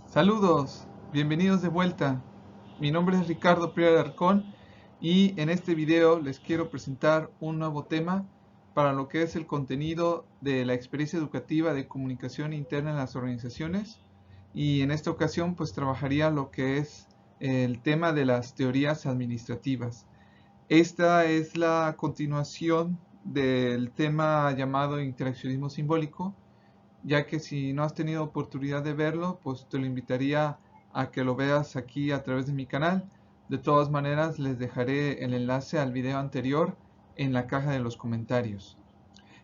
Saludos, bienvenidos de vuelta. Mi nombre es Ricardo Prior Arcón y en este video les quiero presentar un nuevo tema para lo que es el contenido de la experiencia educativa de comunicación interna en las organizaciones, y en esta ocasión pues trabajaría lo que es el tema de las teorías administrativas. Esta es la continuación del tema llamado interaccionismo simbólico, ya que si no has tenido oportunidad de verlo, pues te lo invitaría a que lo veas aquí a través de mi canal. De todas maneras, les dejaré el enlace al video anterior en la caja de los comentarios.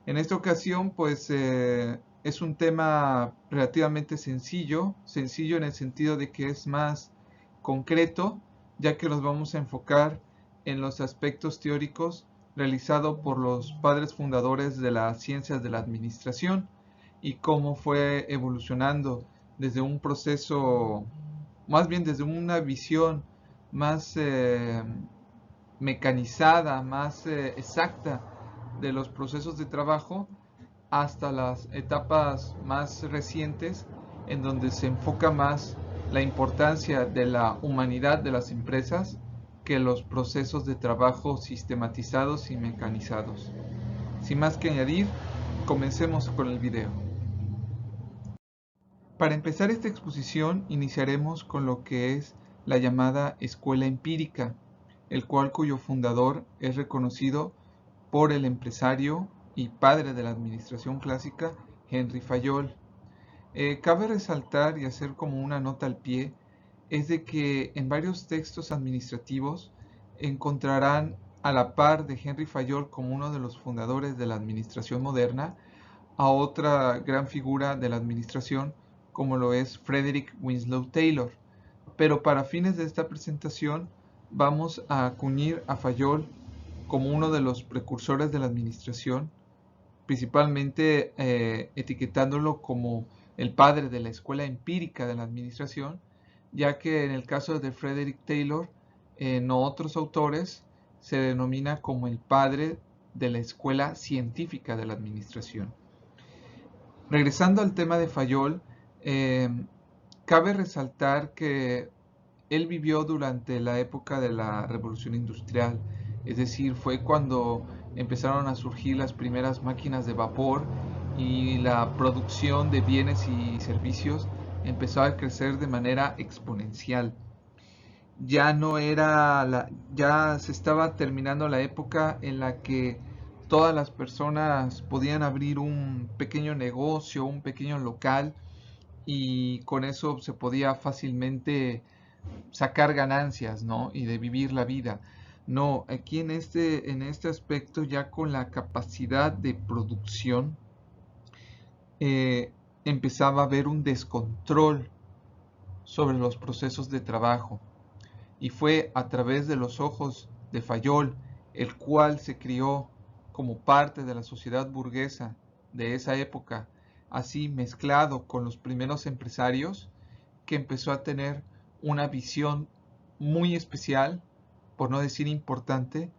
En esta ocasión, pues es un tema relativamente sencillo en el sentido de que es más concreto, ya que los vamos a enfocar en los aspectos teóricos realizados por los padres fundadores de las ciencias de la administración y cómo fue evolucionando desde un proceso, más bien desde una visión más mecanizada, más exacta de los procesos de trabajo, hasta las etapas más recientes en donde se enfoca más la importancia de la humanidad de las empresas que los procesos de trabajo sistematizados y mecanizados. Sin más que añadir, comencemos con el video. Para empezar esta exposición iniciaremos con lo que es la llamada escuela empírica, cuyo fundador es reconocido por el empresario y padre de la administración clásica, Henry Fayol. Cabe resaltar y hacer como una nota al pie, es de que en varios textos administrativos encontrarán a la par de Henry Fayol como uno de los fundadores de la administración moderna, a otra gran figura de la administración como lo es Frederick Winslow Taylor. Pero para fines de esta presentación vamos a acuñir a Fayol como uno de los precursores de la administración, principalmente etiquetándolo como el padre de la escuela empírica de la administración, ya que en el caso de Frederick Taylor, en otros autores se denomina como el padre de la escuela científica de la administración. Regresando al tema de Fayol, cabe resaltar que él vivió durante la época de la Revolución Industrial, es decir, fue cuando empezaron a surgir las primeras máquinas de vapor y la producción de bienes y servicios empezó a crecer de manera exponencial. Ya se estaba terminando la época en la que todas las personas podían abrir un pequeño negocio, un pequeño local, y con eso se podía fácilmente sacar ganancias, ¿no? Y de vivir la vida. No, aquí en este aspecto, ya con la capacidad de producción, eh, empezaba a haber un descontrol sobre los procesos de trabajo. Y fue a través de los ojos de Fayol, el cual se crió como parte de la sociedad burguesa de esa época, así mezclado con los primeros empresarios, que empezó a tener una visión muy especial, por no decir importante,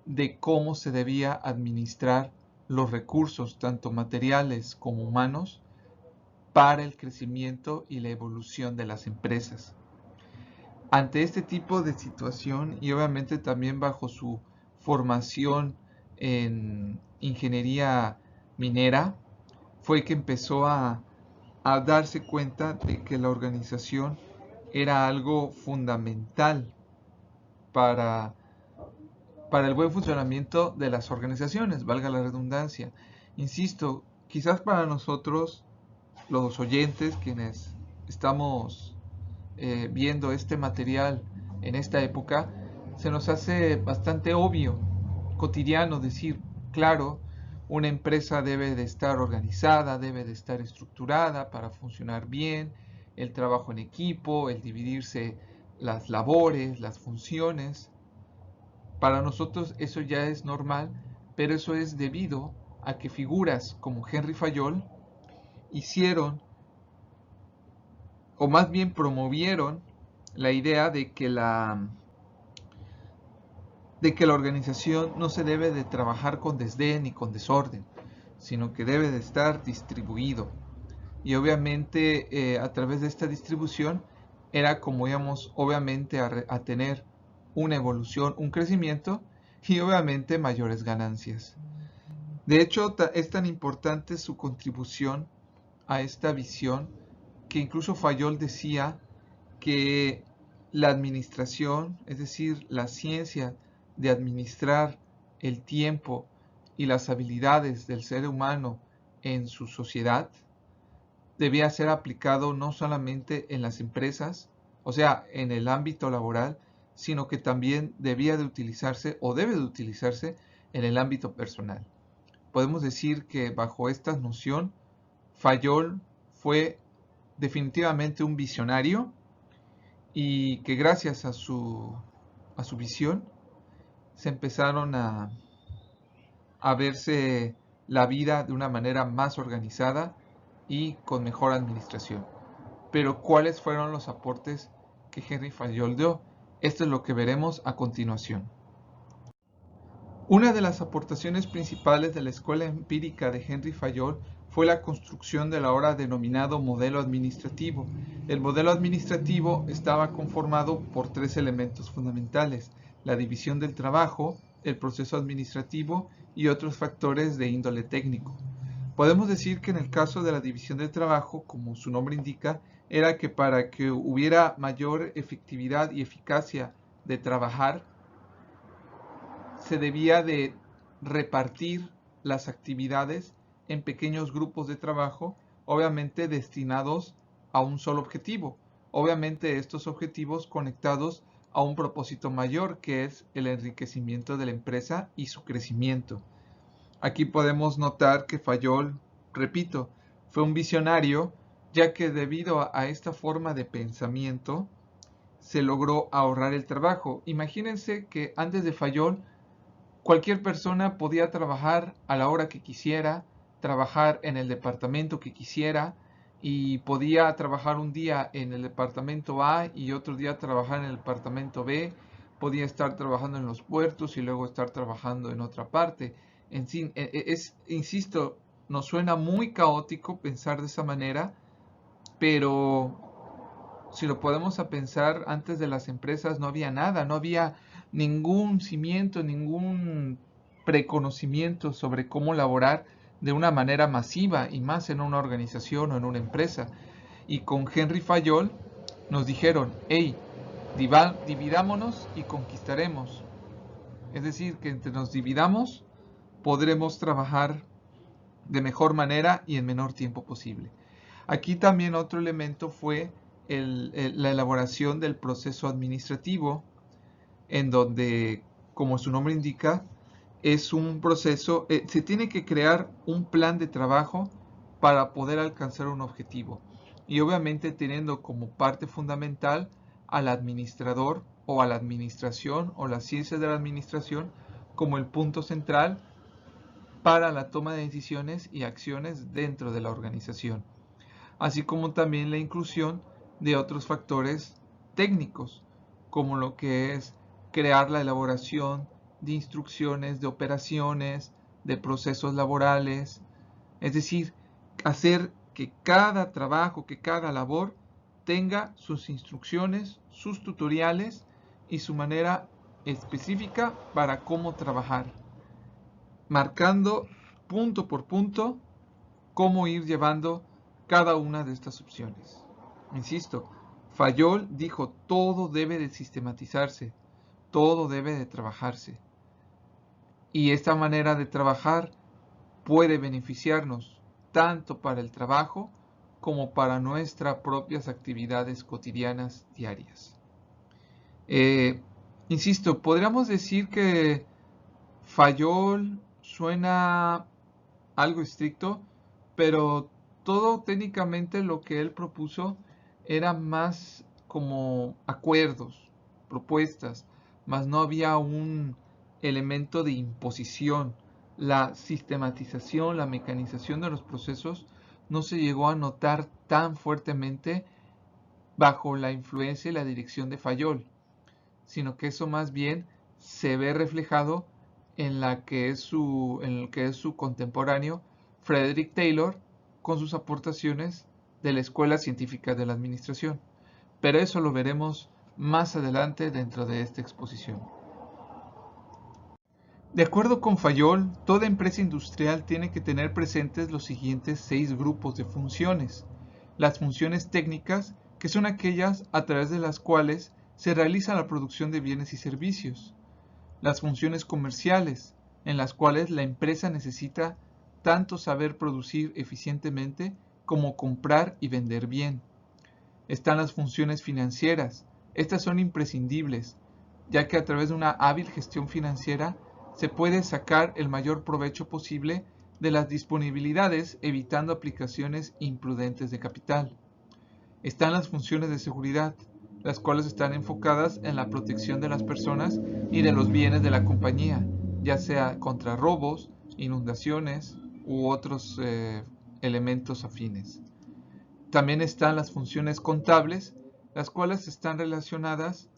de cómo se debía administrar los recursos, tanto materiales como humanos, para el crecimiento y la evolución de las empresas. Ante este tipo de situación, y obviamente también bajo su formación en ingeniería minera, fue que empezó a darse cuenta de que la organización era algo fundamental para, para el buen funcionamiento de las organizaciones, valga la redundancia. Insisto, quizás para nosotros, los oyentes, quienes estamos viendo este material en esta época, se nos hace bastante obvio, cotidiano, decir, claro, una empresa debe de estar organizada, debe de estar estructurada para funcionar bien, el trabajo en equipo, el dividirse las labores, las funciones. Para nosotros eso ya es normal, pero eso es debido a que figuras como Henry Fayol hicieron, o más bien promovieron, la idea de que la organización no se debe de trabajar con desdén ni con desorden, sino que debe de estar distribuido. y obviamente a través de esta distribución era como íbamos obviamente a tener una evolución, un crecimiento y obviamente mayores ganancias. De hecho, es tan importante su contribución a esta visión que incluso Fayol decía que la administración, es decir, la ciencia de administrar el tiempo y las habilidades del ser humano en su sociedad, debía ser aplicado no solamente en las empresas, o sea, en el ámbito laboral, sino que también debía de utilizarse o debe de utilizarse en el ámbito personal. Podemos decir que bajo esta noción, Fayol fue definitivamente un visionario y que gracias a su visión se empezaron a verse la vida de una manera más organizada y con mejor administración. Pero ¿cuáles fueron los aportes que Henry Fayol dio? Esto es lo que veremos a continuación. Una de las aportaciones principales de la escuela empírica de Henry Fayol fue la construcción del ahora denominado modelo administrativo. El modelo administrativo estaba conformado por tres elementos fundamentales: la división del trabajo, el proceso administrativo y otros factores de índole técnico. Podemos decir que en el caso de la división del trabajo, como su nombre indica, era que para que hubiera mayor efectividad y eficacia de trabajar, se debía de repartir las actividades en pequeños grupos de trabajo, obviamente destinados a un solo objetivo. Obviamente estos objetivos conectados a un propósito mayor, que es el enriquecimiento de la empresa y su crecimiento. Aquí podemos notar que Fayol, repito, fue un visionario, ya que debido a esta forma de pensamiento se logró ahorrar el trabajo. Imagínense que antes de Fayol cualquier persona podía trabajar a la hora que quisiera, trabajar en el departamento que quisiera, y podía trabajar un día en el departamento A y otro día trabajar en el departamento B, podía estar trabajando en los puertos y luego estar trabajando en otra parte. En fin, insisto, nos suena muy caótico pensar de esa manera, pero si lo podemos a pensar, antes de las empresas no había nada, no había ningún cimiento, ningún preconocimiento sobre cómo laborar de una manera masiva y más en una organización o en una empresa. Y con Henry Fayol nos dijeron: hey, dividámonos y conquistaremos. Es decir, que entre nos dividamos podremos trabajar de mejor manera y en menor tiempo posible. Aquí también otro elemento fue la elaboración del proceso administrativo, en donde, como su nombre indica, es un proceso, se tiene que crear un plan de trabajo para poder alcanzar un objetivo. Y obviamente teniendo como parte fundamental al administrador o a la administración o la ciencia de la administración como el punto central para la toma de decisiones y acciones dentro de la organización, así como también la inclusión de otros factores técnicos, como lo que es crear la elaboración de instrucciones, de operaciones, de procesos laborales, es decir, hacer que cada trabajo, que cada labor tenga sus instrucciones, sus tutoriales y su manera específica para cómo trabajar, marcando punto por punto cómo ir llevando cada una de estas opciones. Insisto, Fayol dijo: todo debe de sistematizarse, todo debe de trabajarse. Y esta manera de trabajar puede beneficiarnos tanto para el trabajo como para nuestras propias actividades cotidianas diarias. Insisto, podríamos decir que Fayol suena algo estricto, pero todo técnicamente lo que él propuso era más como acuerdos, propuestas, más no había un elemento de imposición. La sistematización, la mecanización de los procesos no se llegó a notar tan fuertemente bajo la influencia y la dirección de Fayol, sino que eso más bien se ve reflejado en el que es su contemporáneo Frederick Taylor, con sus aportaciones de la Escuela Científica de la Administración, pero eso lo veremos más adelante dentro de esta exposición. De acuerdo con Fayol, toda empresa industrial tiene que tener presentes los siguientes 6 grupos de funciones. Las funciones técnicas, que son aquellas a través de las cuales se realiza la producción de bienes y servicios. Las funciones comerciales, en las cuales la empresa necesita tanto saber producir eficientemente como comprar y vender bien. Están las funciones financieras. Estas son imprescindibles, ya que a través de una hábil gestión financiera se puede sacar el mayor provecho posible de las disponibilidades, evitando aplicaciones imprudentes de capital. Están las funciones de seguridad, las cuales están enfocadas en la protección de las personas y de los bienes de la compañía, ya sea contra robos, inundaciones u otros elementos afines. También están las funciones contables, las cuales están relacionadas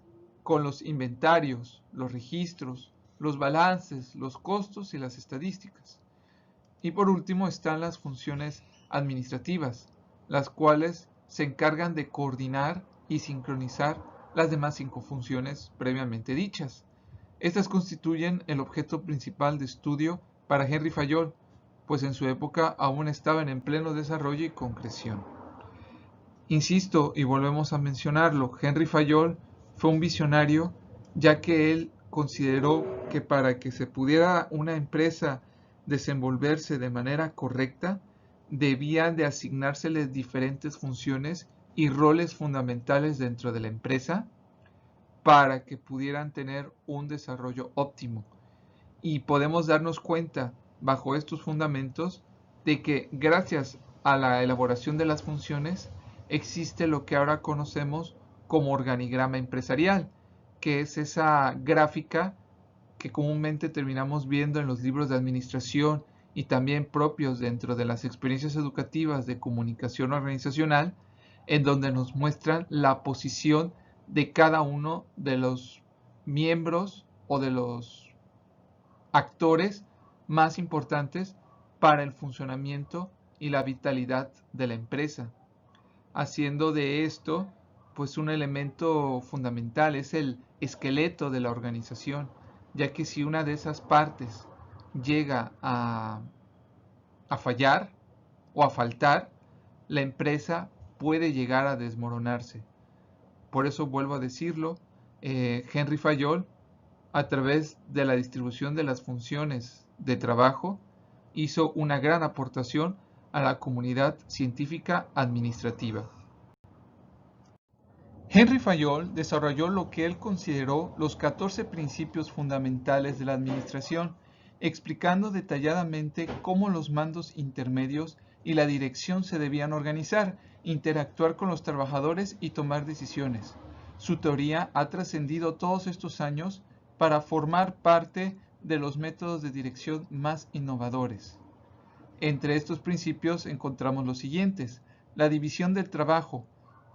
con los inventarios, los registros, los balances, los costos y las estadísticas. Y por último están las funciones administrativas, las cuales se encargan de coordinar y sincronizar las demás 5 funciones previamente dichas. Estas constituyen el objeto principal de estudio para Henry Fayol, pues en su época aún estaban en pleno desarrollo y concreción. Insisto, y volvemos a mencionarlo, Henry Fayol fue un visionario, ya que él consideró que para que se pudiera una empresa desenvolverse de manera correcta, debían de asignárseles diferentes funciones y roles fundamentales dentro de la empresa para que pudieran tener un desarrollo óptimo. Y podemos darnos cuenta, bajo estos fundamentos, de que gracias a la elaboración de las funciones, existe lo que ahora conocemos como organigrama empresarial, que es esa gráfica que comúnmente terminamos viendo en los libros de administración y también propios dentro de las experiencias educativas de comunicación organizacional, en donde nos muestran la posición de cada uno de los miembros o de los actores más importantes para el funcionamiento y la vitalidad de la empresa, haciendo de esto pues un elemento fundamental, es el esqueleto de la organización, ya que si una de esas partes llega a fallar o a faltar, la empresa puede llegar a desmoronarse. Por eso vuelvo a decirlo, Henry Fayol, a través de la distribución de las funciones de trabajo, hizo una gran aportación a la comunidad científica administrativa. Henry Fayol desarrolló lo que él consideró los 14 principios fundamentales de la administración, explicando detalladamente cómo los mandos intermedios y la dirección se debían organizar, interactuar con los trabajadores y tomar decisiones. Su teoría ha trascendido todos estos años para formar parte de los métodos de dirección más innovadores. Entre estos principios encontramos los siguientes: la división del trabajo.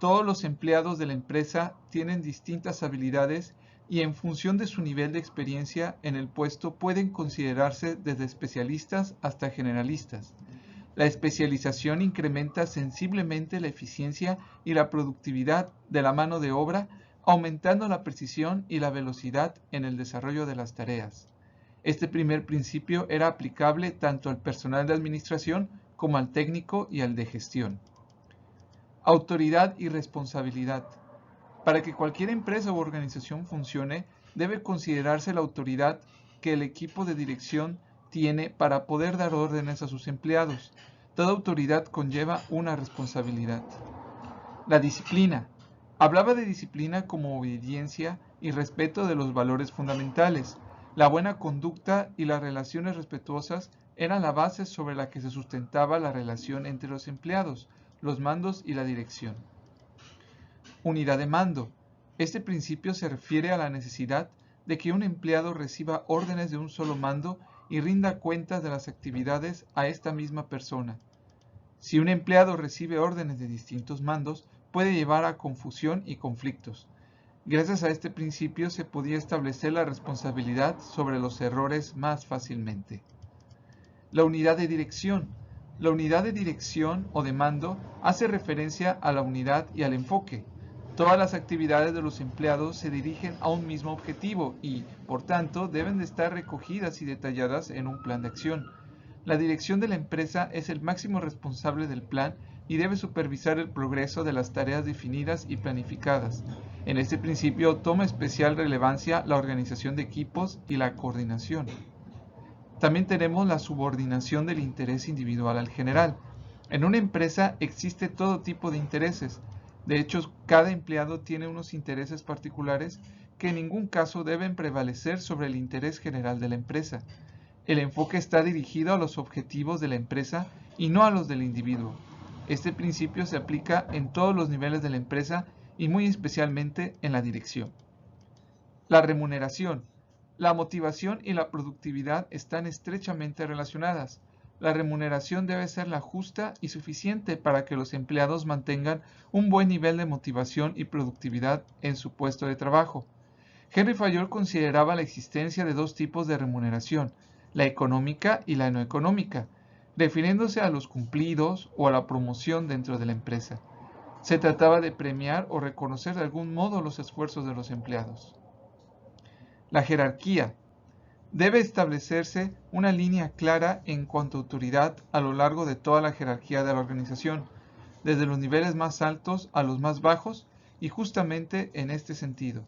Todos los empleados de la empresa tienen distintas habilidades y en función de su nivel de experiencia en el puesto pueden considerarse desde especialistas hasta generalistas. La especialización incrementa sensiblemente la eficiencia y la productividad de la mano de obra, aumentando la precisión y la velocidad en el desarrollo de las tareas. Este primer principio era aplicable tanto al personal de administración como al técnico y al de gestión. Autoridad y responsabilidad. Para que cualquier empresa u organización funcione, debe considerarse la autoridad que el equipo de dirección tiene para poder dar órdenes a sus empleados. Toda autoridad conlleva una responsabilidad. La disciplina. Hablaba de disciplina como obediencia y respeto de los valores fundamentales. La buena conducta y las relaciones respetuosas eran la base sobre la que se sustentaba la relación entre los empleados, los mandos y la dirección. Unidad de mando. Este principio se refiere a la necesidad de que un empleado reciba órdenes de un solo mando y rinda cuentas de las actividades a esta misma persona. Si un empleado recibe órdenes de distintos mandos, puede llevar a confusión y conflictos. Gracias a este principio se podía establecer la responsabilidad sobre los errores más fácilmente. La unidad de dirección. La unidad de dirección o de mando hace referencia a la unidad y al enfoque. Todas las actividades de los empleados se dirigen a un mismo objetivo y, por tanto, deben de estar recogidas y detalladas en un plan de acción. La dirección de la empresa es el máximo responsable del plan y debe supervisar el progreso de las tareas definidas y planificadas. En este principio toma especial relevancia la organización de equipos y la coordinación. También tenemos la subordinación del interés individual al general. En una empresa existe todo tipo de intereses. De hecho, cada empleado tiene unos intereses particulares que en ningún caso deben prevalecer sobre el interés general de la empresa. El enfoque está dirigido a los objetivos de la empresa y no a los del individuo. Este principio se aplica en todos los niveles de la empresa y muy especialmente en la dirección. La remuneración. La motivación y la productividad están estrechamente relacionadas. La remuneración debe ser la justa y suficiente para que los empleados mantengan un buen nivel de motivación y productividad en su puesto de trabajo. Henry Fayol consideraba la existencia de dos tipos de remuneración, la económica y la no económica, refiriéndose a los cumplidos o a la promoción dentro de la empresa. Se trataba de premiar o reconocer de algún modo los esfuerzos de los empleados. La jerarquía. Debe establecerse una línea clara en cuanto a autoridad a lo largo de toda la jerarquía de la organización, desde los niveles más altos a los más bajos, y justamente en este sentido.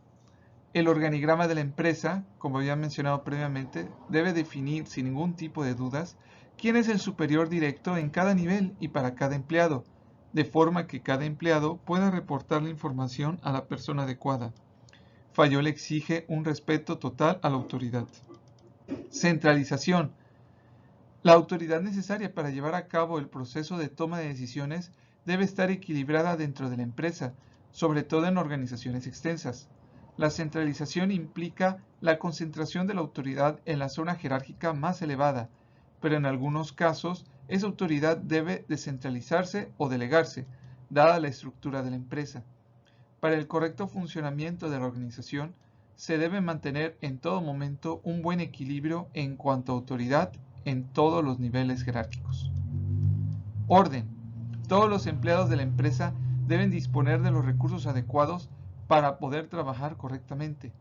El organigrama de la empresa, como había mencionado previamente, debe definir sin ningún tipo de dudas quién es el superior directo en cada nivel y para cada empleado, de forma que cada empleado pueda reportar la información a la persona adecuada. Fayol exige un respeto total a la autoridad. Centralización. La autoridad necesaria para llevar a cabo el proceso de toma de decisiones debe estar equilibrada dentro de la empresa, sobre todo en organizaciones extensas. La centralización implica la concentración de la autoridad en la zona jerárquica más elevada, pero en algunos casos esa autoridad debe descentralizarse o delegarse, dada la estructura de la empresa. Para el correcto funcionamiento de la organización, se debe mantener en todo momento un buen equilibrio en cuanto a autoridad en todos los niveles jerárquicos. Orden. Todos los empleados de la empresa deben disponer de los recursos adecuados para poder trabajar correctamente.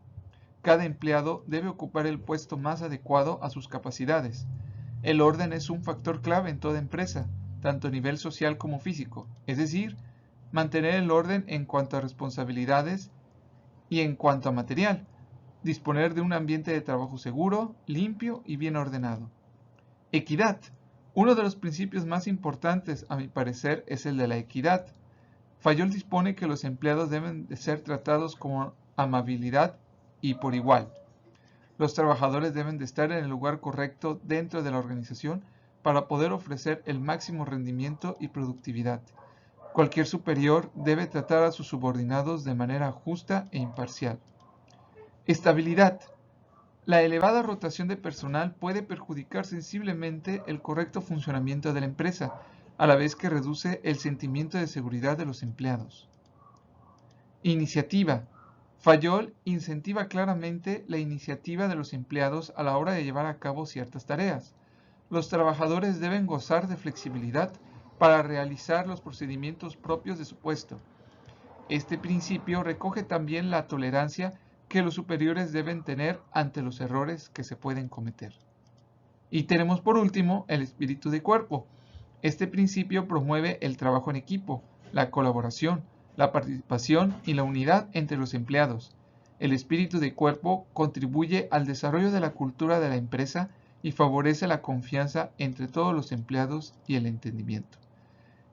Cada empleado debe ocupar el puesto más adecuado a sus capacidades. El orden es un factor clave en toda empresa, tanto a nivel social como físico, es decir, mantener el orden en cuanto a responsabilidades y en cuanto a material, disponer de un ambiente de trabajo seguro, limpio y bien ordenado. Equidad. Uno de los principios más importantes, a mi parecer, es el de la equidad. Fayol dispone que los empleados deben de ser tratados con amabilidad y por igual. Los trabajadores deben de estar en el lugar correcto dentro de la organización para poder ofrecer el máximo rendimiento y productividad. Cualquier superior debe tratar a sus subordinados de manera justa e imparcial. Estabilidad. La elevada rotación de personal puede perjudicar sensiblemente el correcto funcionamiento de la empresa, a la vez que reduce el sentimiento de seguridad de los empleados. Iniciativa. Fayol incentiva claramente la iniciativa de los empleados a la hora de llevar a cabo ciertas tareas. Los trabajadores deben gozar de flexibilidad para realizar los procedimientos propios de su puesto. Este principio recoge también la tolerancia que los superiores deben tener ante los errores que se pueden cometer. Y tenemos por último el espíritu de cuerpo. Este principio promueve el trabajo en equipo, la colaboración, la participación y la unidad entre los empleados. El espíritu de cuerpo contribuye al desarrollo de la cultura de la empresa y favorece la confianza entre todos los empleados y el entendimiento.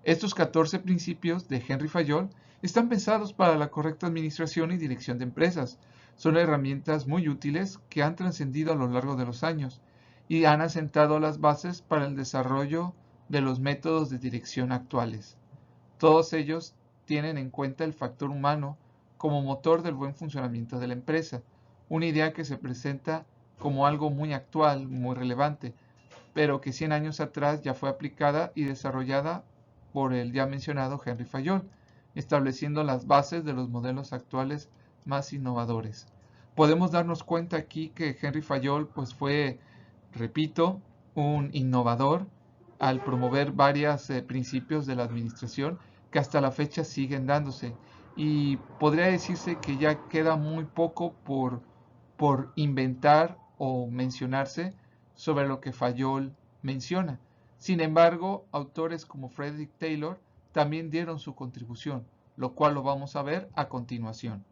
Estos 14 principios de Henry Fayol están pensados para la correcta administración y dirección de empresas. Son herramientas muy útiles que han trascendido a lo largo de los años y han asentado las bases para el desarrollo de los métodos de dirección actuales. Todos ellos tienen en cuenta el factor humano como motor del buen funcionamiento de la empresa, una idea que se presenta como algo muy actual, muy relevante, pero que 100 años atrás ya fue aplicada y desarrollada por el ya mencionado Henry Fayol, estableciendo las bases de los modelos actuales más innovadores. Podemos darnos cuenta aquí que Henry Fayol pues fue, repito, un innovador al promover varios principios de la administración que hasta la fecha siguen dándose. Y podría decirse que ya queda muy poco por inventar o mencionarse sobre lo que Fayol menciona. Sin embargo, autores como Frederick Taylor también dieron su contribución, lo cual lo vamos a ver a continuación.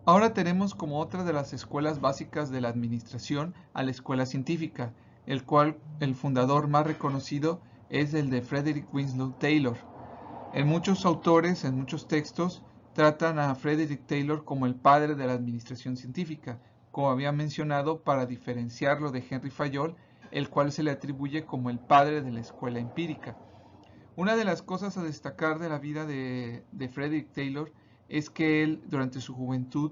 Ahora tenemos como otra de las escuelas básicas de la administración a la escuela científica, el cual el fundador más reconocido es el de Frederick Winslow Taylor. En muchos autores, en muchos textos, tratan a Frederick Taylor como el padre de la administración científica, como había mencionado, para diferenciarlo de Henry Fayol, el cual se le atribuye como el padre de la escuela empírica. Una de las cosas a destacar de la vida de Frederick Taylor es que él durante su juventud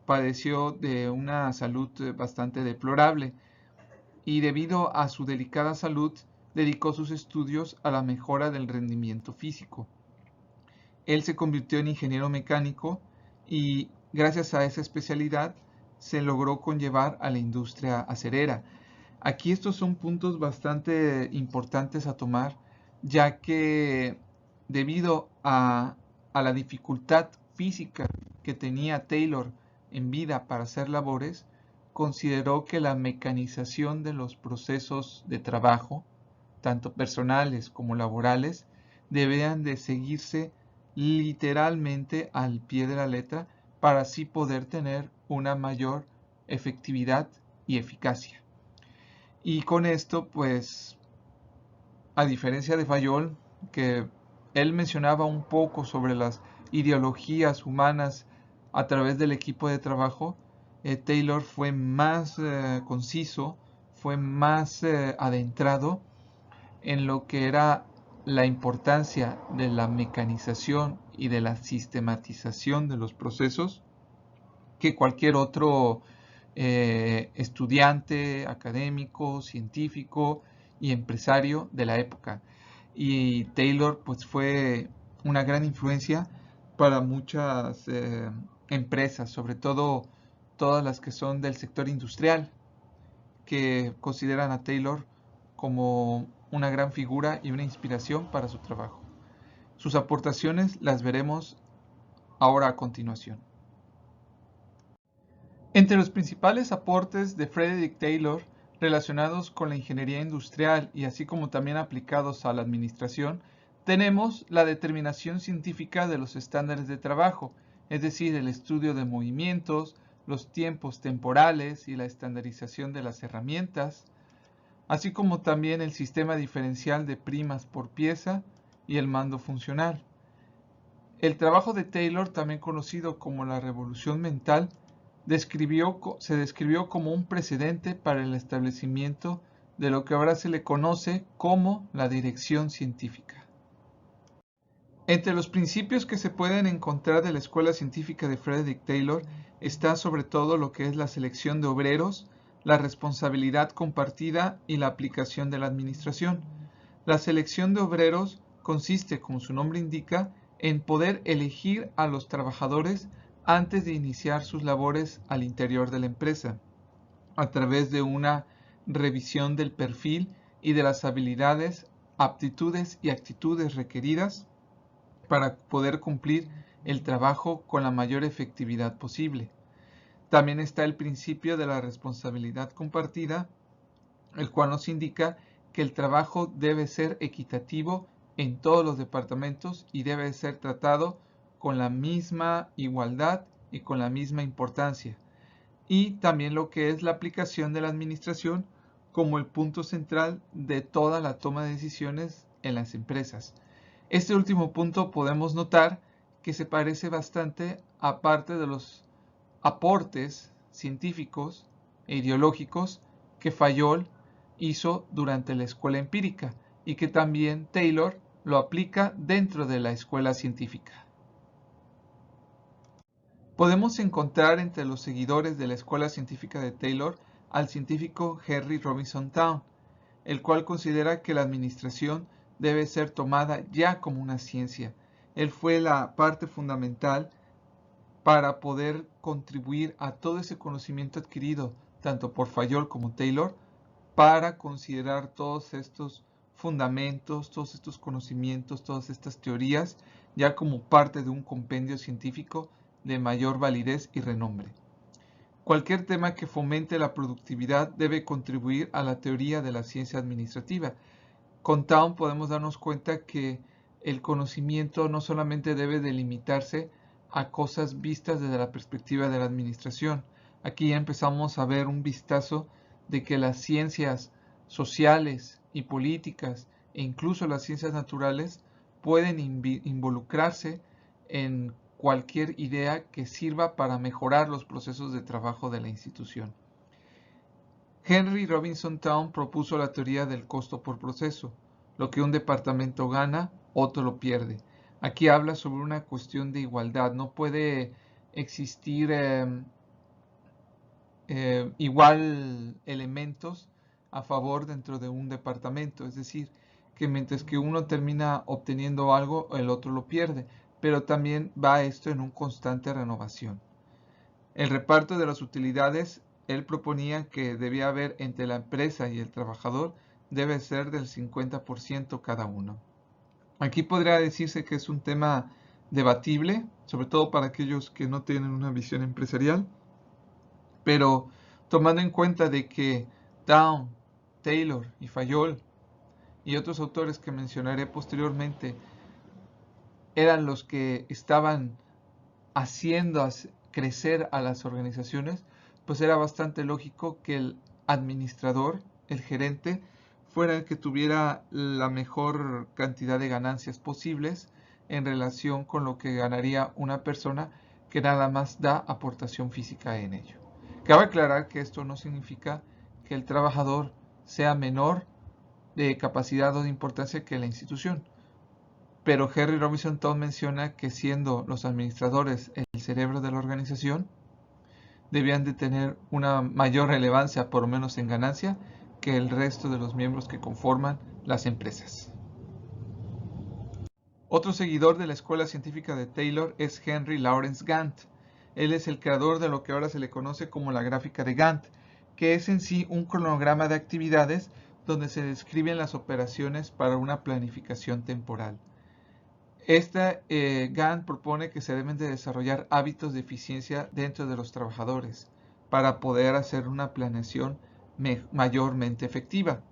padeció de una salud bastante deplorable y debido a su delicada salud dedicó sus estudios a la mejora del rendimiento físico. Él se convirtió en ingeniero mecánico y gracias a esa especialidad se logró conllevar a la industria acerera. Aquí estos son puntos bastante importantes a tomar, ya que debido a la dificultad física que tenía Taylor en vida para hacer labores, consideró que la mecanización de los procesos de trabajo, tanto personales como laborales, debían de seguirse literalmente al pie de la letra para así poder tener una mayor efectividad y eficacia. Y con esto, pues, a diferencia de Fayol, que él mencionaba un poco sobre las ideologías humanas a través del equipo de trabajo, Taylor fue más conciso, fue más adentrado en lo que era la importancia de la mecanización y de la sistematización de los procesos que cualquier otro estudiante, académico, científico y empresario de la época. Y Taylor pues fue una gran influencia para muchas empresas, sobre todo todas las que son del sector industrial, que consideran a Taylor como una gran figura y una inspiración para su trabajo. Sus aportaciones las veremos ahora a continuación. Entre los principales aportes de Frederick Taylor relacionados con la ingeniería industrial y así como también aplicados a la administración, tenemos la determinación científica de los estándares de trabajo, es decir, el estudio de movimientos, los tiempos temporales y la estandarización de las herramientas, así como también el sistema diferencial de primas por pieza y el mando funcional. El trabajo de Taylor, también conocido como la revolución mental, se describió como un precedente para el establecimiento de lo que ahora se le conoce como la dirección científica. Entre los principios que se pueden encontrar de la escuela científica de Frederick Taylor está sobre todo lo que es la selección de obreros, la responsabilidad compartida y la aplicación de la administración. La selección de obreros consiste, como su nombre indica, en poder elegir a los trabajadores antes de iniciar sus labores al interior de la empresa, a través de una revisión del perfil y de las habilidades, aptitudes y actitudes requeridas para poder cumplir el trabajo con la mayor efectividad posible. También está el principio de la responsabilidad compartida, el cual nos indica que el trabajo debe ser equitativo en todos los departamentos y debe ser tratado con la misma igualdad y con la misma importancia. Y también lo que es la aplicación de la administración como el punto central de toda la toma de decisiones en las empresas. Este último punto podemos notar que se parece bastante a parte de los aportes científicos e ideológicos que Fayol hizo durante la escuela empírica y que también Taylor lo aplica dentro de la escuela científica. Podemos encontrar entre los seguidores de la escuela científica de Taylor al científico Henry Robinson Town, el cual considera que la administración debe ser tomada ya como una ciencia. Él fue la parte fundamental para poder contribuir a todo ese conocimiento adquirido tanto por Fayol como Taylor para considerar todos estos fundamentos, todos estos conocimientos, todas estas teorías, ya como parte de un compendio científico de mayor validez y renombre. Cualquier tema que fomente la productividad debe contribuir a la teoría de la ciencia administrativa. Con Town podemos darnos cuenta que el conocimiento no solamente debe delimitarse a cosas vistas desde la perspectiva de la administración. Aquí ya empezamos a ver un vistazo de que las ciencias sociales y políticas e incluso las ciencias naturales pueden involucrarse en cualquier idea que sirva para mejorar los procesos de trabajo de la institución. Henry Robinson Town propuso la teoría del costo por proceso. Lo que un departamento gana, otro lo pierde. Aquí habla sobre una cuestión de igualdad. No puede existir igual elementos a favor dentro de un departamento. Es decir, que mientras que uno termina obteniendo algo, el otro lo pierde. Pero también va esto en un constante renovación. El reparto de las utilidades, él proponía que debía haber entre la empresa y el trabajador, debe ser del 50% cada uno. Aquí podría decirse que es un tema debatible, sobre todo para aquellos que no tienen una visión empresarial, pero tomando en cuenta de que Town, Taylor y Fayol y otros autores que mencionaré posteriormente eran los que estaban haciendo crecer a las organizaciones, pues era bastante lógico que el administrador, el gerente, fuera el que tuviera la mejor cantidad de ganancias posibles en relación con lo que ganaría una persona que nada más da aportación física en ello. Cabe aclarar que esto no significa que el trabajador sea menor de capacidad o de importancia que la institución. Pero Henry Robinson Town menciona que siendo los administradores el cerebro de la organización, debían de tener una mayor relevancia, por lo menos en ganancia, que el resto de los miembros que conforman las empresas. Otro seguidor de la escuela científica de Taylor es Henry Lawrence Gantt. Él es el creador de lo que ahora se le conoce como la gráfica de Gantt, que es en sí un cronograma de actividades donde se describen las operaciones para una planificación temporal. Gantt propone que se deben de desarrollar hábitos de eficiencia dentro de los trabajadores para poder hacer una planeación mayormente efectiva.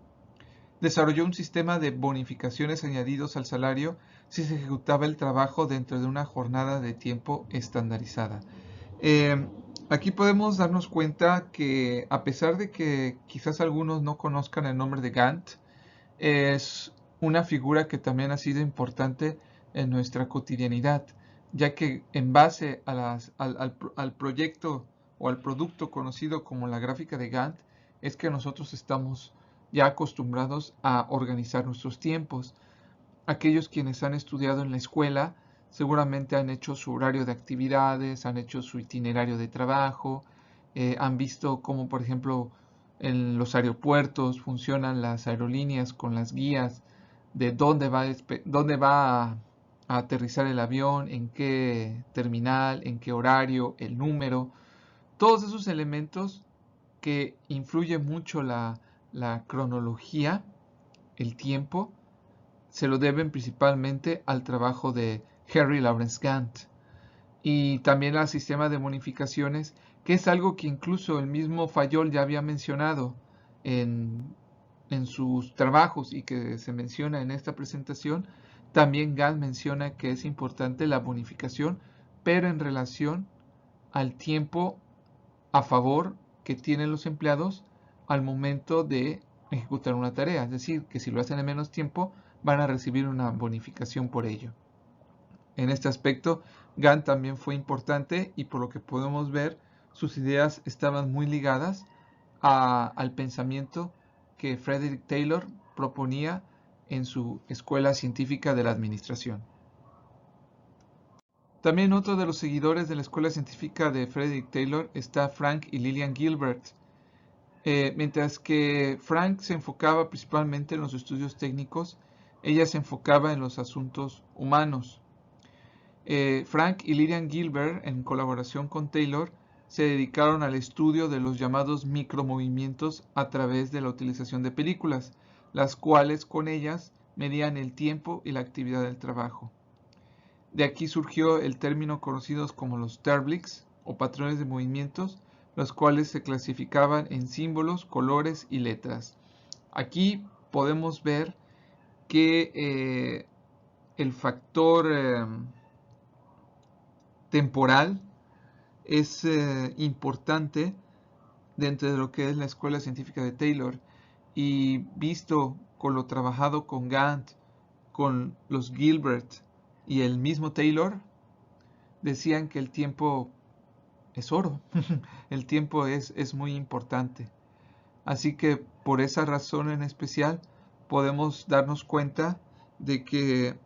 Desarrolló un sistema de bonificaciones añadidos al salario si se ejecutaba el trabajo dentro de una jornada de tiempo estandarizada. Aquí podemos darnos cuenta que a pesar de que quizás algunos no conozcan el nombre de Gantt, es una figura que también ha sido importante en nuestra cotidianidad, ya que en base a al proyecto o al producto conocido como la gráfica de Gantt, es que nosotros estamos ya acostumbrados a organizar nuestros tiempos. Aquellos quienes han estudiado en la escuela seguramente han hecho su horario de actividades, han hecho su itinerario de trabajo, han visto cómo, por ejemplo, en los aeropuertos funcionan las aerolíneas con las guías de dónde va a aterrizar el avión, en qué terminal, en qué horario, el número. Todos esos elementos que influyen mucho la cronología, el tiempo, se lo deben principalmente al trabajo de Henry Lawrence Gantt y también al sistema de bonificaciones, que es algo que incluso el mismo Fayol ya había mencionado en sus trabajos y que se menciona en esta presentación. También Gantt menciona que es importante la bonificación, pero en relación al tiempo a favor que tienen los empleados al momento de ejecutar una tarea. Es decir, que si lo hacen en menos tiempo, van a recibir una bonificación por ello. En este aspecto, Gantt también fue importante y por lo que podemos ver, sus ideas estaban muy ligadas al pensamiento que Frederick Taylor proponía en su Escuela Científica de la Administración. También otro de los seguidores de la Escuela Científica de Frederick Taylor está Frank y Lillian Gilbert. Mientras que Frank se enfocaba principalmente en los estudios técnicos, ella se enfocaba en los asuntos humanos. Frank y Lillian Gilbert, en colaboración con Taylor, se dedicaron al estudio de los llamados micromovimientos a través de la utilización de películas, las cuales con ellas medían el tiempo y la actividad del trabajo. De aquí surgió el término conocidos como los Terblics o patrones de movimientos, los cuales se clasificaban en símbolos, colores y letras. Aquí podemos ver que el factor temporal es importante dentro de lo que es la Escuela Científica de Taylor, y visto con lo trabajado con Gantt, con los Gilbert y el mismo Taylor, decían que el tiempo es oro. El tiempo es muy importante. Así que por esa razón en especial podemos darnos cuenta de que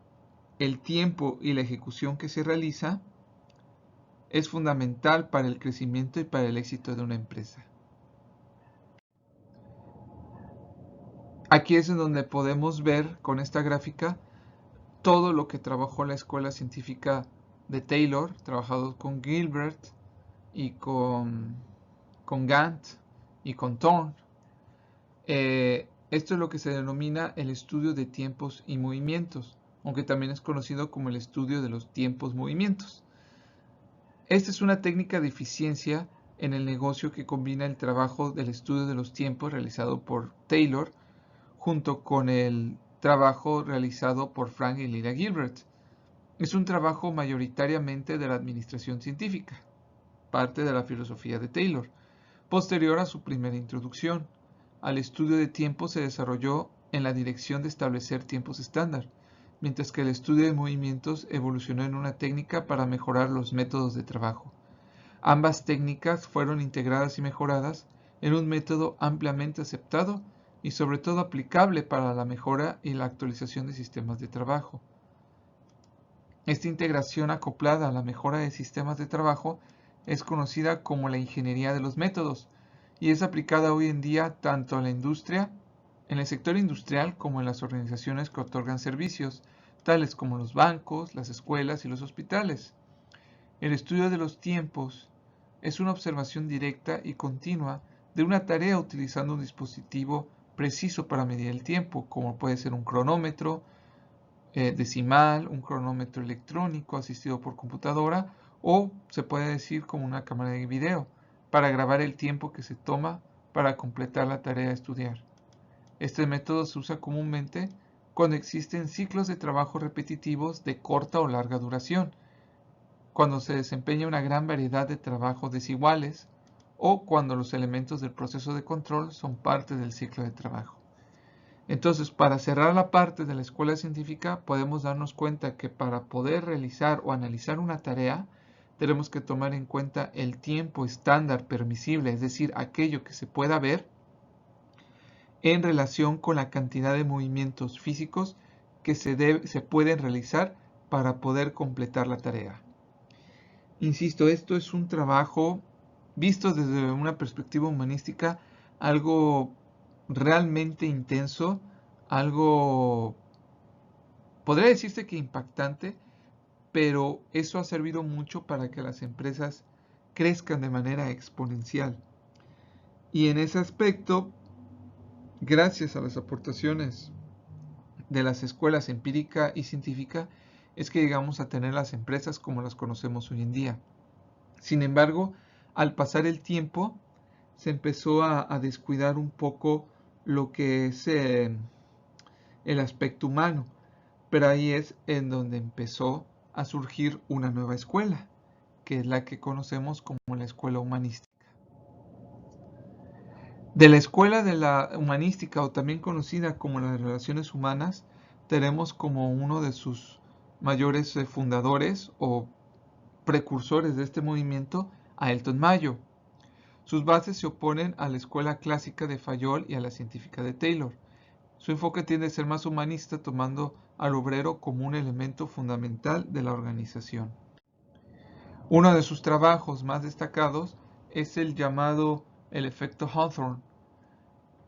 el tiempo y la ejecución que se realiza es fundamental para el crecimiento y para el éxito de una empresa. Aquí es en donde podemos ver con esta gráfica todo lo que trabajó la Escuela Científica de Taylor, trabajado con Gilbert y con Gantt y con Thorne. Esto es lo que se denomina el estudio de tiempos y movimientos, aunque también es conocido como el estudio de los tiempos-movimientos. Esta es una técnica de eficiencia en el negocio que combina el trabajo del estudio de los tiempos realizado por Taylor junto con el trabajo realizado por Frank y Lida Gilbert. Es un trabajo mayoritariamente de la administración científica, parte de la filosofía de Taylor. Posterior a su primera introducción al estudio de tiempo se desarrolló en la dirección de establecer tiempos estándar, mientras que el estudio de movimientos evolucionó en una técnica para mejorar los métodos de trabajo. Ambas técnicas fueron integradas y mejoradas en un método ampliamente aceptado y sobre todo aplicable para la mejora y la actualización de sistemas de trabajo. Esta integración acoplada a la mejora de sistemas de trabajo es conocida como la ingeniería de los métodos y es aplicada hoy en día tanto en la industria, en el sector industrial, como en las organizaciones que otorgan servicios, tales como los bancos, las escuelas y los hospitales. El estudio de los tiempos es una observación directa y continua de una tarea utilizando un dispositivo preciso para medir el tiempo, como puede ser un cronómetro decimal, un cronómetro electrónico asistido por computadora, o se puede decir como una cámara de video, para grabar el tiempo que se toma para completar la tarea a estudiar. Este método se usa comúnmente cuando existen ciclos de trabajo repetitivos de corta o larga duración, cuando se desempeña una gran variedad de trabajos desiguales o cuando los elementos del proceso de control son parte del ciclo de trabajo. Entonces, para cerrar la parte de la escuela científica, podemos darnos cuenta que para poder realizar o analizar una tarea, tenemos que tomar en cuenta el tiempo estándar permisible, es decir, aquello que se pueda ver, en relación con la cantidad de movimientos físicos que se pueden realizar para poder completar la tarea. Insisto, esto es un trabajo visto desde una perspectiva humanística, algo realmente intenso, algo, podría decirse que impactante, pero eso ha servido mucho para que las empresas crezcan de manera exponencial. Y en ese aspecto, gracias a las aportaciones de las escuelas empírica y científica, es que llegamos a tener las empresas como las conocemos hoy en día. Sin embargo, al pasar el tiempo, se empezó a descuidar un poco lo que es el aspecto humano, pero ahí es en donde empezó a surgir una nueva escuela, que es la que conocemos como la escuela humanística. De la escuela de la humanística, o también conocida como las relaciones humanas, tenemos como uno de sus mayores fundadores o precursores de este movimiento a Elton Mayo. Sus bases se oponen a la escuela clásica de Fayol y a la científica de Taylor. Su enfoque tiende a ser más humanista, tomando al obrero como un elemento fundamental de la organización. Uno de sus trabajos más destacados es el llamado el efecto Hawthorne.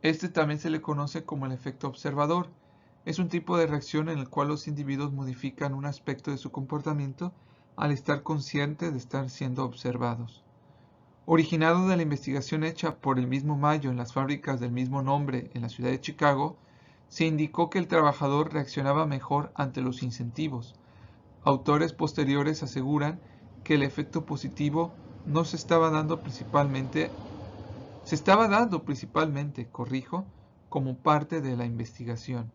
Este también se le conoce como el efecto observador. Es un tipo de reacción en el cual los individuos modifican un aspecto de su comportamiento al estar conscientes de estar siendo observados. Originado de la investigación hecha por el mismo Mayo en las fábricas del mismo nombre en la ciudad de Chicago, se indicó que el trabajador reaccionaba mejor ante los incentivos. Autores posteriores aseguran que el efecto positivo no se estaba dando principalmente, como parte de la investigación.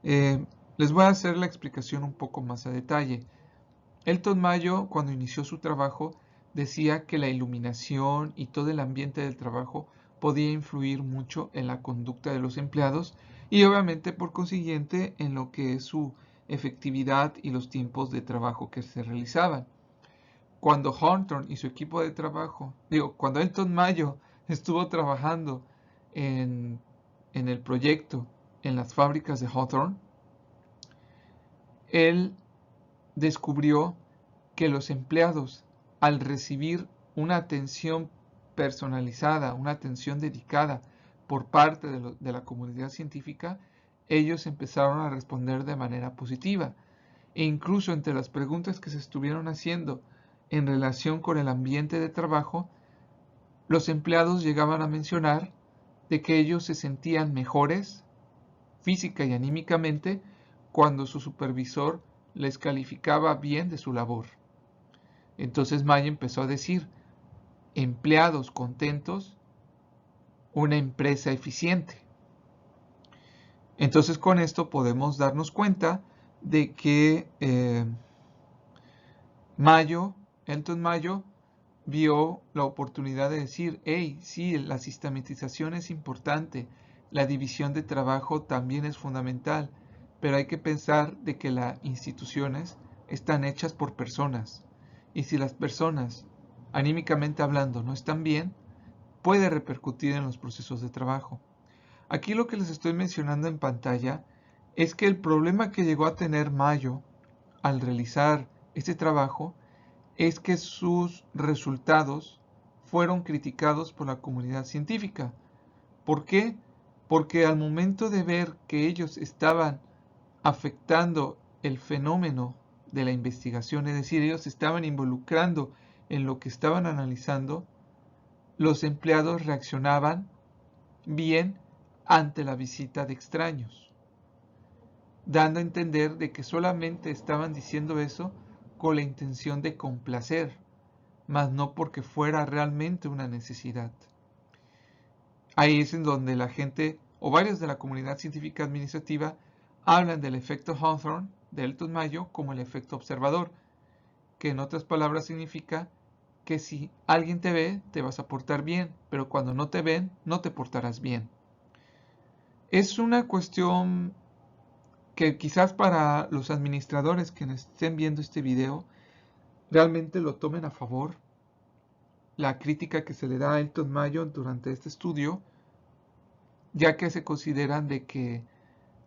Les voy a hacer la explicación un poco más a detalle. Elton Mayo, cuando inició su trabajo, decía que la iluminación y todo el ambiente del trabajo podía influir mucho en la conducta de los empleados y obviamente por consiguiente en lo que es su efectividad y los tiempos de trabajo que se realizaban. Cuando Hawthorne y su equipo de trabajo, cuando Elton Mayo estuvo trabajando en el proyecto en las fábricas de Hawthorne, él descubrió que los empleados, al recibir una atención personalizada, una atención dedicada por parte de la comunidad científica, ellos empezaron a responder de manera positiva. E incluso entre las preguntas que se estuvieron haciendo en relación con el ambiente de trabajo, los empleados llegaban a mencionar de que ellos se sentían mejores física y anímicamente cuando su supervisor les calificaba bien de su labor. Entonces Mayo empezó a decir, empleados contentos, una empresa eficiente. Entonces con esto podemos darnos cuenta de que Elton Mayo vio la oportunidad de decir, hey, sí, la sistematización es importante, la división de trabajo también es fundamental, pero hay que pensar de que las instituciones están hechas por personas, y si las personas, anímicamente hablando, no están bien, puede repercutir en los procesos de trabajo. Aquí lo que les estoy mencionando en pantalla es que el problema que llegó a tener Mayo al realizar este trabajo es que sus resultados fueron criticados por la comunidad científica. ¿Por qué? Porque al momento de ver que ellos estaban afectando el fenómeno de la investigación, es decir, ellos estaban involucrando en lo que estaban analizando, los empleados reaccionaban bien ante la visita de extraños, dando a entender de que solamente estaban diciendo eso con la intención de complacer, mas no porque fuera realmente una necesidad. Ahí es en donde la gente o varios de la comunidad científica administrativa hablan del efecto Hawthorne de Elton Mayo como el efecto observador, que en otras palabras significa que si alguien te ve, te vas a portar bien, pero cuando no te ven, no te portarás bien. Es una cuestión que quizás para los administradores que estén viendo este video realmente lo tomen a favor. La crítica que se le da a Elton Mayo durante este estudio, ya que se consideran de que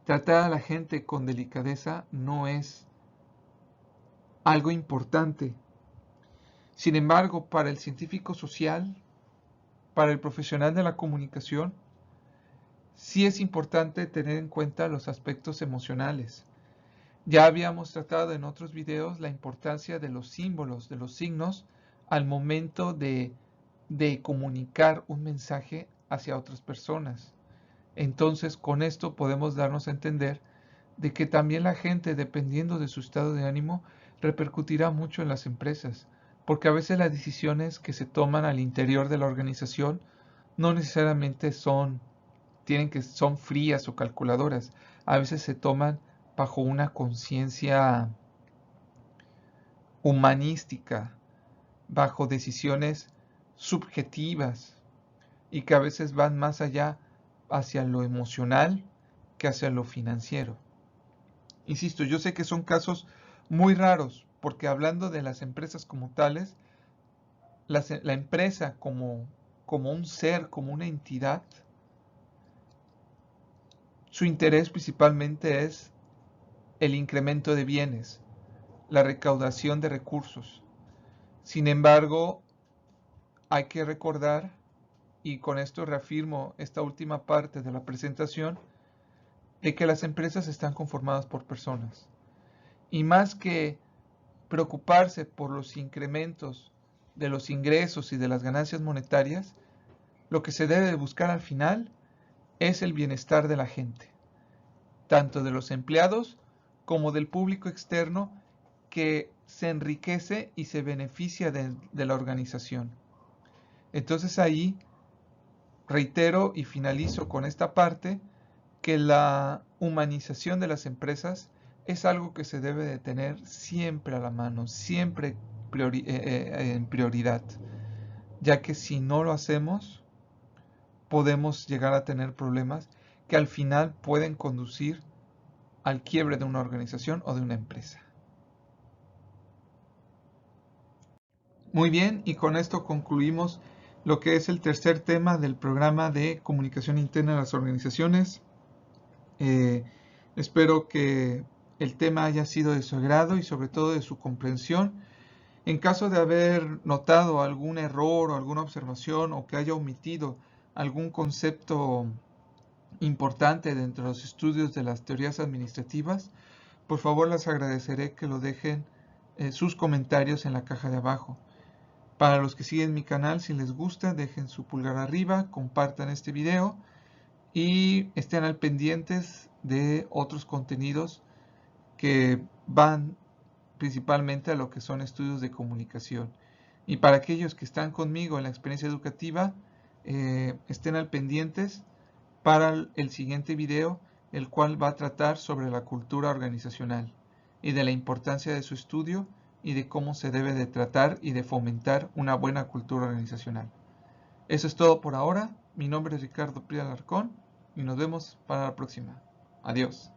tratar a la gente con delicadeza no es algo importante. Sin embargo, para el científico social, para el profesional de la comunicación, sí es importante tener en cuenta los aspectos emocionales. Ya habíamos tratado en otros videos la importancia de los símbolos, de los signos, al momento de comunicar un mensaje hacia otras personas. Entonces, con esto podemos darnos a entender de que también la gente, dependiendo de su estado de ánimo, repercutirá mucho en las empresas, porque a veces las decisiones que se toman al interior de la organización no necesariamente son frías o calculadoras. A veces se toman bajo una conciencia humanística, bajo decisiones subjetivas y que a veces van más allá hacia lo emocional que hacia lo financiero. Insisto, yo sé que son casos muy raros, porque hablando de las empresas como tales, la empresa como un ser, como una entidad, su interés principalmente es el incremento de bienes, la recaudación de recursos. Sin embargo, hay que recordar, y con esto reafirmo esta última parte de la presentación, de que las empresas están conformadas por personas. Y más que preocuparse por los incrementos de los ingresos y de las ganancias monetarias, lo que se debe de buscar al final es el bienestar de la gente, tanto de los empleados como del público externo que se enriquece y se beneficia de la organización. Entonces ahí reitero y finalizo con esta parte que la humanización de las empresas es algo que se debe de tener siempre a la mano, siempre en prioridad, ya que si no lo hacemos, podemos llegar a tener problemas que al final pueden conducir al quiebre de una organización o de una empresa. Muy bien, y con esto concluimos lo que es el tercer tema del programa de comunicación interna de las organizaciones. Espero que el tema haya sido de su agrado y sobre todo de su comprensión. En caso de haber notado algún error o alguna observación o que haya omitido algún concepto importante dentro de los estudios de las teorías administrativas, por favor les agradeceré que lo dejen sus comentarios en la caja de abajo. Para los que siguen mi canal, si les gusta, dejen su pulgar arriba, compartan este video y estén al pendientes de otros contenidos que van principalmente a lo que son estudios de comunicación. Y para aquellos que están conmigo en la experiencia educativa, estén al pendientes para el siguiente video, el cual va a tratar sobre la cultura organizacional y de la importancia de su estudio y de cómo se debe de tratar y de fomentar una buena cultura organizacional. Eso es todo por ahora. Mi nombre es Ricardo Prial Alarcón y nos vemos para la próxima. Adiós.